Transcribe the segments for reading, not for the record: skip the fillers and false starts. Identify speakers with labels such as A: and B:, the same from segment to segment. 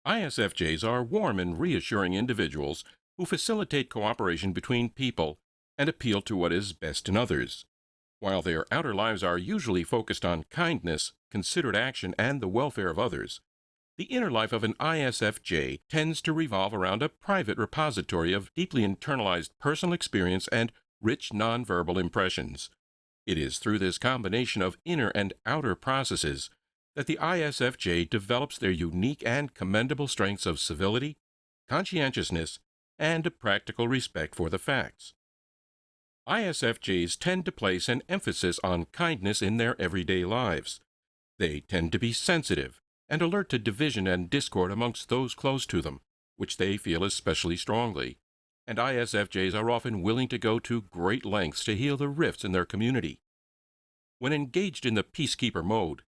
A: ISFJs are warm and reassuring individuals who facilitate cooperation between people and appeal to what is best in others. While their outer lives are usually focused on kindness, considered action, and the welfare of others, the inner life of an ISFJ tends to revolve around a private repository of deeply internalized personal experience and rich nonverbal impressions. It is through this combination of inner and outer processes that the ISFJ develops their unique and commendable strengths of civility, conscientiousness, and a practical respect for the facts. ISFJs tend to place an emphasis on kindness in their everyday lives. They tend to be sensitive and alert to division and discord amongst those close to them, which they feel especially strongly, and ISFJs are often willing to go to great lengths to heal the rifts in their community. When engaged in the peacekeeper mode,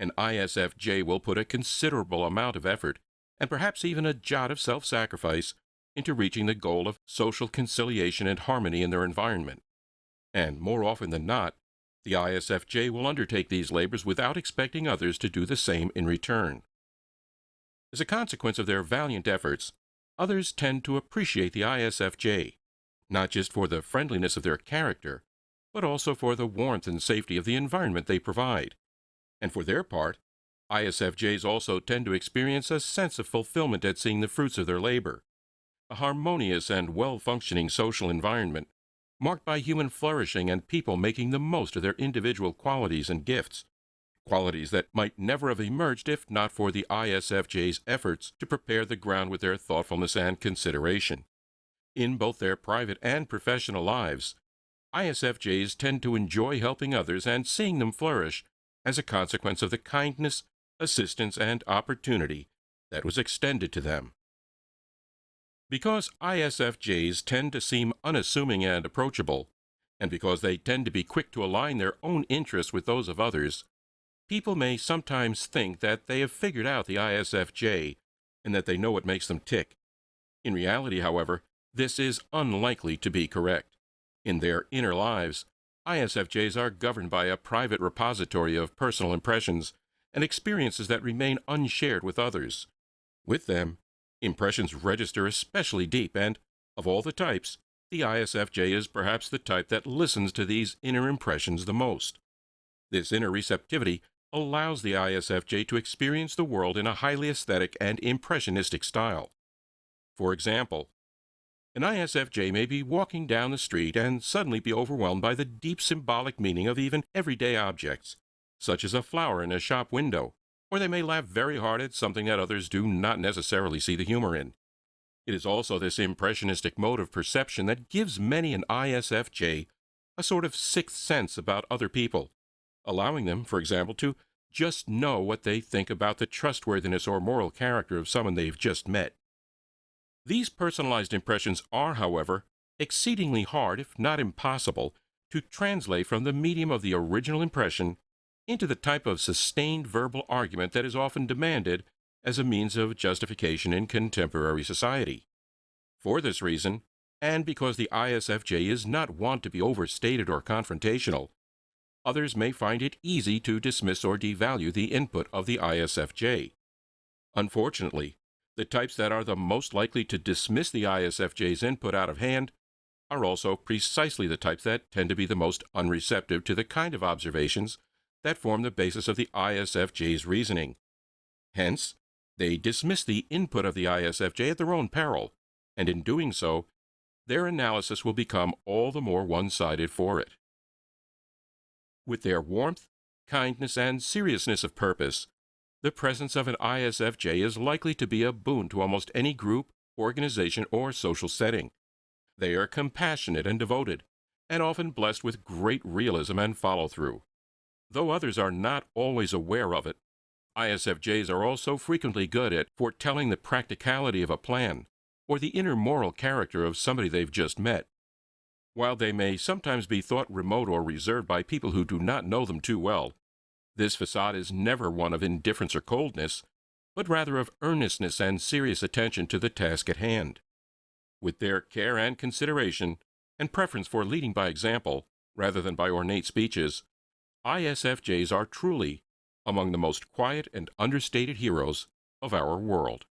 A: an ISFJ will put a considerable amount of effort, and perhaps even a jot of self-sacrifice, into reaching the goal of social conciliation and harmony in their environment. And more often than not, the ISFJ will undertake these labors without expecting others to do the same in return. As a consequence of their valiant efforts, others tend to appreciate the ISFJ, not just for the friendliness of their character, but also for the warmth and safety of the environment they provide. And for their part, ISFJs also tend to experience a sense of fulfillment at seeing the fruits of their labor. A harmonious and well-functioning social environment, marked by human flourishing and people making the most of their individual qualities and gifts, qualities that might never have emerged if not for the ISFJ's efforts to prepare the ground with their thoughtfulness and consideration. In both their private and professional lives, ISFJs tend to enjoy helping others and seeing them flourish as a consequence of the kindness, assistance, and opportunity that was extended to them. Because ISFJs tend to seem unassuming and approachable, and because they tend to be quick to align their own interests with those of others, people may sometimes think that they have figured out the ISFJ and that they know what makes them tick. In reality, however, this is unlikely to be correct. In their inner lives, ISFJs are governed by a private repository of personal impressions and experiences that remain unshared with others. With them, impressions register especially deep, and, of all the types, the ISFJ is perhaps the type that listens to these inner impressions the most. This inner receptivity allows the ISFJ to experience the world in a highly aesthetic and impressionistic style. For example, an ISFJ may be walking down the street and suddenly be overwhelmed by the deep symbolic meaning of even everyday objects, such as a flower in a shop window, or they may laugh very hard at something that others do not necessarily see the humor in. It is also this impressionistic mode of perception that gives many an ISFJ a sort of sixth sense about other people, allowing them, for example, to just know what they think about the trustworthiness or moral character of someone they've just met. These personalized impressions are, however, exceedingly hard, if not impossible, to translate from the medium of the original impression into the type of sustained verbal argument that is often demanded as a means of justification in contemporary society. For this reason, and because the ISFJ is not wont to be overstated or confrontational, others may find it easy to dismiss or devalue the input of the ISFJ. Unfortunately, the types that are the most likely to dismiss the ISFJ's input out of hand are also precisely the types that tend to be the most unreceptive to the kind of observations that form the basis of the ISFJ's reasoning. Hence, they dismiss the input of the ISFJ at their own peril, and in doing so, their analysis will become all the more one-sided for it. With their warmth, kindness, and seriousness of purpose, the presence of an ISFJ is likely to be a boon to almost any group, organization, or social setting. They are compassionate and devoted, and often blessed with great realism and follow-through. Though others are not always aware of it, ISFJs are also frequently good at foretelling the practicality of a plan or the inner moral character of somebody they've just met. While they may sometimes be thought remote or reserved by people who do not know them too well, this facade is never one of indifference or coldness, but rather of earnestness and serious attention to the task at hand. With their care and consideration, and preference for leading by example rather than by ornate speeches, ISFJs are truly among the most quiet and understated heroes of our world.